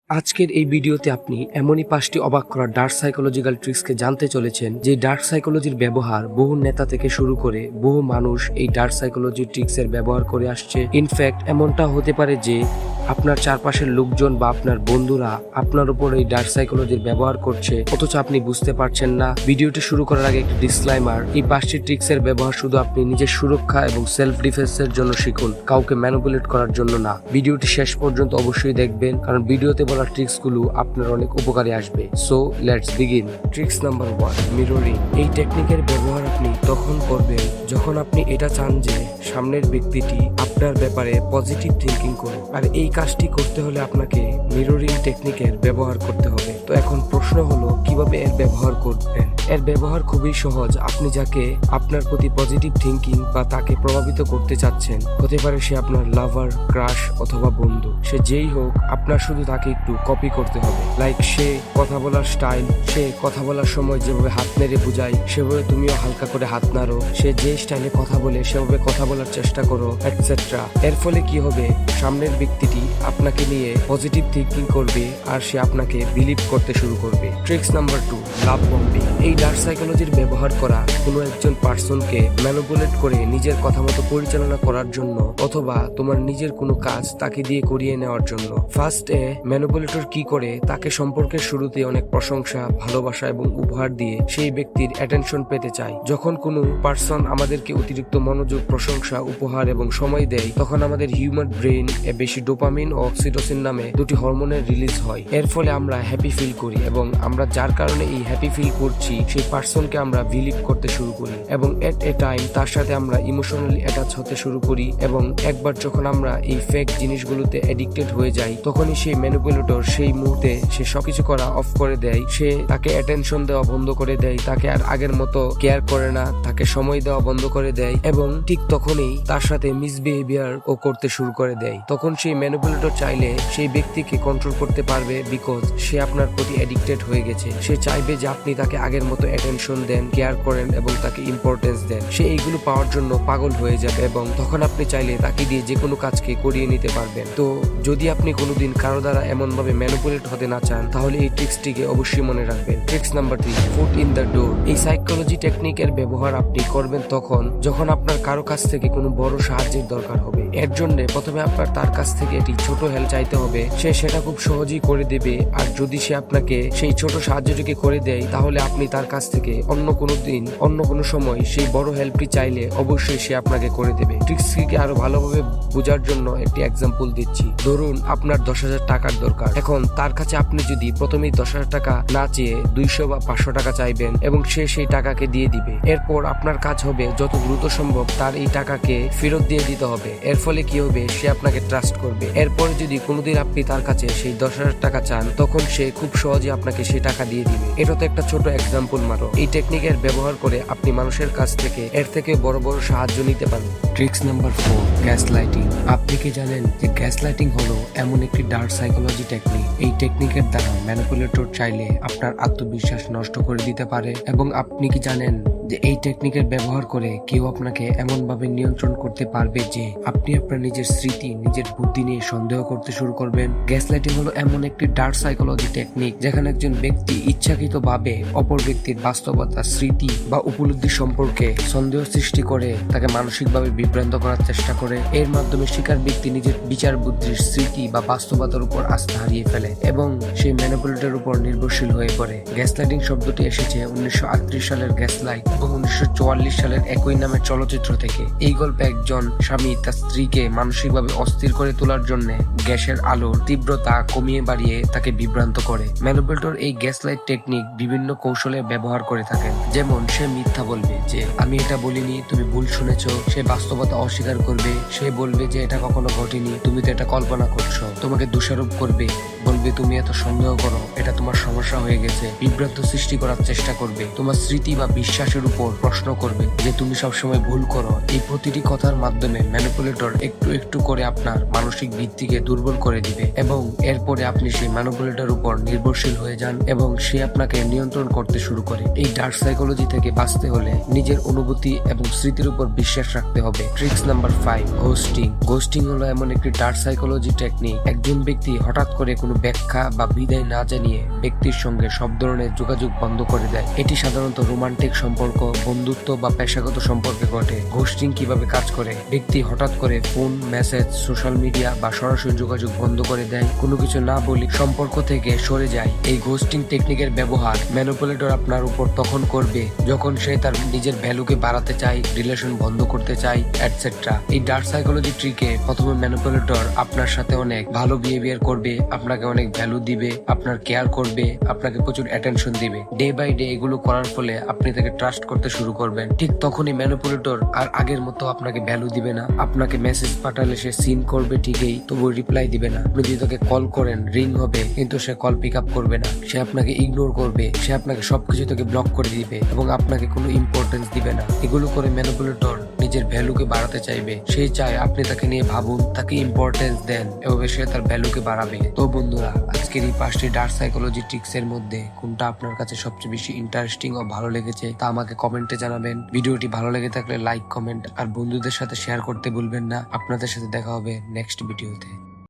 আজকের এই ভিডিওতে আপনি এমনই 5টি অবাক করা ডার্ক সাইকোলজিক্যাল ট্রিক্সকে জানতে চলেছেন যে ডার্ক সাইকোলজির ব্যবহার বহু নেতা থেকে শুরু করে বহু মানুষ এই ডার্ক সাইকোলজি ট্রিক্সের ব্যবহার করে আসছে। ইনফ্যাক্ট এমনটা হতে পারে যে আপনার চারপাশের লোকজন বা আপনার বন্ধুরা আপনার উপর এই ডার্ক সাইকোলজির ব্যবহার করছে, অথচ আপনি বুঝতে পারছেন না। ভিডিওটি শুরু করার আগে একটি ডিসক্লাইমার, এই 5টি ট্রিক্সের ব্যবহার শুধু আপনি নিজের সুরক্ষা এবং সেলফ ডিফেন্সের জন্য শিখুন, কাউকে ম্যানিপুলেট করার জন্য না। ভিডিওটি শেষ পর্যন্ত অবশ্যই দেখবেন, কারণ ভিডিওতে বলা ট্রিক্স গুলো আপনার অনেক উপকারে আসবে। So let's begin. Tricks number 1, mirroring. এই টেকনিকের ব্যবহার আপনি তখন করবেন যখন আপনি এটা চান যে সামনের ব্যক্তিটি আপনার ব্যাপারে পজিটিভ থিঙ্কিং করুক, আর এই কাজটি করতে হলে আপনাকে মিররিং টেকনিকের ব্যবহার করতে হবে। তো এখন প্রশ্ন হলো কিভাবে এর ব্যবহার করবেন। এর ব্যবহার খুবই সহজ। আপনি যাকে আপনার প্রতি পজিটিভ থিঙ্কিং বা তাকে প্রভাবিত করতে চাচ্ছেন, হতে পারে সে আপনার লাভার, ক্রাশ অথবা বন্ধু, সে যেই হোক, আপনার শুধু তাকে একটু কপি করতে হবে। লাইক সে কথা বলার স্টাইল, সে কথা বলার সময় যেভাবে হাত নেড়ে বুঝায় সেভাবে তুমিও হালকা করে হাত নাড়ো, সে যে স্টাইলে কথা বলে সেভাবে কথা বলার চেষ্টা করো, এটসেট্রা। এর ফলে কি হবে, সামনের ব্যক্তিটি আপনাকে নিয়ে পজিটিভ থিঙ্কিং করবে আর সে আপনাকে বিলিভ করতে শুরু করবে। ট্রিক্স নাম্বার 2, লাভ বম্বিং। এই ডার্ক সাইকোলজির ব্যবহার করা কোনো একজন পার্সনকে ম্যানিপুলেট করে নিজের কথা মতো পরিচালনা করার জন্য, অথবা তোমার নিজের কোনো কাজ তাকে দিয়ে করিয়ে নেওয়ার জন্য। ফার্স্টে ম্যানিপুলেটর কি করে, তাকে সম্পর্কের শুরুতে অনেক প্রশংসা, ভালোবাসা এবং উপহার দিয়ে সেই ব্যক্তির অ্যাটেনশন পেতে চায়। যখন কোনো পার্সন আমাদেরকে অতিরিক্ত মনোযোগ, প্রশংসা, উপহার এবং সময় দেয়, তখন আমাদের হিউম্যান ব্রেন এ বেশি ডোপামিন ও অক্সিটোসিন নামে দুটি হরমোনের রিলিজ হয়। এর ফলে আমরা হ্যাপি ফিল করি এবং আমরা যার কারণে এই হ্যাপি ফিল করছি সেই পার্সনকে আমরা বিলিভ করতে শুরু করি এবং এট এ টাইম তার সাথে আমরা ইমোশনালি অ্যাটাচ হতে শুরু করি। এবং একবার যখন আমরা এই ফেক জিনিসগুলোতে অ্যাডিক্টেড হয়ে যাই, তখনই সেই ম্যানিপুলেটর সেই মুহূর্তে সে সবকিছু করা অফ করে দেয়। সে তাকে অ্যাটেনশন দেওয়া বন্ধ করে দেয়, তাকে আর আগের মতো কেয়ার করে না, তাকে সময় দেওয়া বন্ধ করে দেয় এবং ঠিক তখনই তার সাথে মিসবিহেভিয়ার ও করতে শুরু করে দেয়। তখন সেই ম্যানিপুলেটর চাইলে সেই ব্যক্তিকে কন্ট্রোল করতে পারবে, বিকজ সে আপনার প্রতি অ্যাডিক্টেড হয়ে গেছে। সে চাইবে যে আপনি তাকে আগের মতো অ্যাটেনশন দেন, কেয়ার করেন এবং তাকে ইম্পর্টেন্স দেন। সে এইগুলো পাওয়ার জন্য পাগল হয়ে যাবে এবং তখন আপনি চাইলে তাকে দিয়ে যে কোনো কাজকে করিয়ে নিতে পারবেন। তো যদি আপনি কোনোদিন কারো দ্বারা এমন ভাবে ম্যানিপুলেট হতে না চান, তাহলে এই ট্রিক্সটিকে অবশ্যই মনে রাখবেন। Tricks number 3, foot in the door. এই সাইকোলজি টেকনিকের ব্যবহার আপনি করবেন তখন যখন আপনার কারো কাছ থেকে কোনো বড় সাহায্যের দরকার হবে। এর জন্য প্রথমে আপনার তার কাছ থেকে একটি ছোট হেল্প চাইতে হবে, সে সেটা খুব সহজেই করে দেবে। আর যদি সে আপনাকে সেই ছোট সাহায্যটিকে করে দেয়, তাহলে আপনি তার কাছ থেকে অন্য কোনো দিন, অন্য কোনো সময় সেই বড় হেল্পটি চাইলে অবশ্যই সে আপনাকে করে দেবে। ট্রিক্সটিকে আরো ভালোভাবে বোঝার জন্য একটি এক্সাম্পল দিচ্ছি। ধরুন আপনার 10,000 টাকার দরকার। এখন তার কাছে আপনি যদি প্রথমেই 10,000 টাকা না চেয়ে 200 বা 500 টাকা চাইবেন এবং সে সেই টাকাকে দিয়ে দিবে। এরপর আপনার কাজ হবে যত দ্রুত সম্ভব তার এই টাকাকে ফেরত দিয়ে দিতে হবে। এর ফলে কি হবে, সে আপনাকে ট্রাস্ট করবে। এরপরে যদি কোনোদিন আপনি তার কাছে সেই 10,000 টাকা চান, তখন সে খুব সহজে আপনাকে সেই টাকা দিয়ে দিবে। এটা তো একটা ছোট এক্সাম্পল মাত্র। এই টেকনিকের ব্যবহার করে আপনি মানুষের কাছ থেকে এর থেকে বড় বড় সাহায্য নিতে পারেন। Tricks number 4, gas lighting. আপনি কি জানেন যে গ্যাস লাইটিং হলো এমন একটি ডার্ক সাইকোলজি টেকনিক? এই টেকনিকের দ্বারা ম্যানিপুলেটর চাইলে আপনার আত্মবিশ্বাস নষ্ট করে দিতে পারে। এবং আপনি কি জানেন যে এই টেকনিকের ব্যবহার করে কেউ আপনাকে এমন ভাবে নিয়ন্ত্রণ করতে পারবে যে আপনি আপনার নিজের স্মৃতি, নিজের বুদ্ধি নিয়ে সন্দেহ করতে শুরু করবেন। গ্যাস লাইটিং হলো এমন একটি ডার্ক সাইকোলজি টেকনিক যেখানে একজন ব্যক্তি ইচ্ছাকৃত ভাবে অপর ব্যক্তির বাস্তবতা, স্মৃতি বা উপলব্ধি সম্পর্কে সন্দেহ সৃষ্টি করে তাকে মানসিকভাবে বিভ্রান্ত করার চেষ্টা করে। এর মাধ্যমে শিকার ব্যক্তি নিজের বিচার বুদ্ধির, স্মৃতি বা বাস্তবতার উপর আস্থা হারিয়ে ফেলে এবং সেই ম্যানিপুলেটরের উপর নির্ভরশীল হয়ে পড়ে। গ্যাস লাইটিং শব্দটি এসেছে 1938 সালের গ্যাস লাইট এবং 1944 সালের একই নামের চলচ্চিত্র থেকে। এই গল্পে একজন স্বামী তার স্ত্রীকে মানসিকভাবে অস্থির করে তোলার জন্য গ্যাসের আলোর তীব্রতা কমিয়ে বাড়িয়ে তাকে বিভ্রান্ত করে। ম্যানিপুলেটর এই গ্যাস লাইট টেকনিক বিভিন্ন কৌশলে ব্যবহার করে থাকেন। যেমন সে মিথ্যা বলবে যে আমি এটা বলিনি, তুমি ভুল শুনেছো। সে বাস্তবতা অস্বীকার করবে, সে বলবে যে এটা কখনো ঘটেনি, তুমি তো এটা কল্পনা করছো। তোমাকে দোষারোপ করবে, বলবে তুমি এত সন্দেহ করো, এটা তোমার সমস্যা হয়ে গেছে। বিভ্রান্ত সৃষ্টি করার চেষ্টা করবে, তোমার স্মৃতি বা বিশ্বাসের উপর প্রশ্ন করবে যে তুমি সবসময় ভুল করো। এই প্রতিটি কথার মাধ্যমে ম্যানিপুলেটর একটু একটু করে আপনার মানসিক ব্যক্তিকে দুর্বল করে দিবে এবং এরপরে আপনি সেই ম্যানিপুলেটর উপর নির্ভরশীল হয়ে যান এবং সে আপনাকে নিয়ন্ত্রণ করতে শুরু করে। এই ডার্ক সাইকোলজি থেকে বাঁচতে হলে নিজের অনুভূতি এবং স্মৃতির উপর বিশ্বাস রাখতে হবে। Tricks number 5, ghosting. ঘোস্টিং হলো এমন একটি ডার্ক সাইকোলজি টেকনিক। একজন ব্যক্তি হঠাৎ করে কোনো ব্যাখ্যা বা বিদায় না জানিয়ে ব্যক্তির সঙ্গে সব ধরনের যোগাযোগ বন্ধ করে দেয়। এটি সাধারণত রোমান্টিক সম্পর্ক, বন্ধুত্ব বা পেশাগত সম্পর্কে ঘটে। ঘোস্টিং কিভাবে কাজ করে? ব্যক্তি হঠাৎ করে ফোন, মেসেজ, সোশ্যাল মিডিয়া বা সরাসরি যোগাযোগ বন্ধ করে দেয়, কোনো কিছু না বলে সম্পর্ক থেকে সরে যায়। এই ঘোস্টিং টেকনিকের ব্যবহার ম্যানিপুলেটর আপনার উপর তখন করবে যখন সে তার নিজের ভ্যালুকে বাড়াতে চায়, রিলেশন বন্ধ করতে চায়, এটসেট্রা। এই ডার্ক সাইকোলজি ট্রিকে প্রথমে ম্যানিপুলেটর আপনার সাথে অনেক ভালো বিহেভিয়ার করবে, আপনাকে অনেক ভ্যালু দিবে, আপনার কেয়ার করবে, আপনাকে প্রচুর অ্যাটেনশন দিবে। ডে বাই ডে এগুলো করার ফলে আপনি তাকে ট্রাস্ট করতে শুরু করবেন। ঠিক তখনই ম্যানিপুলেটর আর আগের মতো আপনাকে ভ্যালু দিবে না। আপনাকে মেসেজ পাঠালে সে সিন করবে ঠিকই, তবু রিপ্লাই দিবে না। আপনি যদি তাকে কল করেন, রিং হবে কিন্তু সে কল পিক আপ করবে না। সে আপনাকে ইগনোর করবে, সে আপনাকে সবকিছু থেকে ব্লক করে দিবে এবং আপনাকে কোনো ইম্পর্টেন্স দিবে না। এগুলো করে ম্যানিপুলেটর নিজের ভ্যালুকে বাড়াতে চাইবে। সে চায় আপনি তাকে নিয়ে ভাবুন, তাকে ইম্পর্টেন্স দেন, এভাবে সে তার ভ্যালুকে বাড়াবে। তো বন্ধুরা, আজকের এই 5টি ডার্ক সাইকোলজি ট্রিক্স এর মধ্যে কোনটা আপনার কাছে সবচেয়ে বেশি ইন্টারেস্টিং ও ভালো লেগেছে তা আমাকে কমেন্টে জানাবেন। ভিডিওটি ভালো লেগে থাকলে লাইক, কমেন্ট আর বন্ধুদের সাথে শেয়ার করতে ভুলবেন না। আপনাদের সাথে দেখা হবে নেক্সট ভিডিওতে।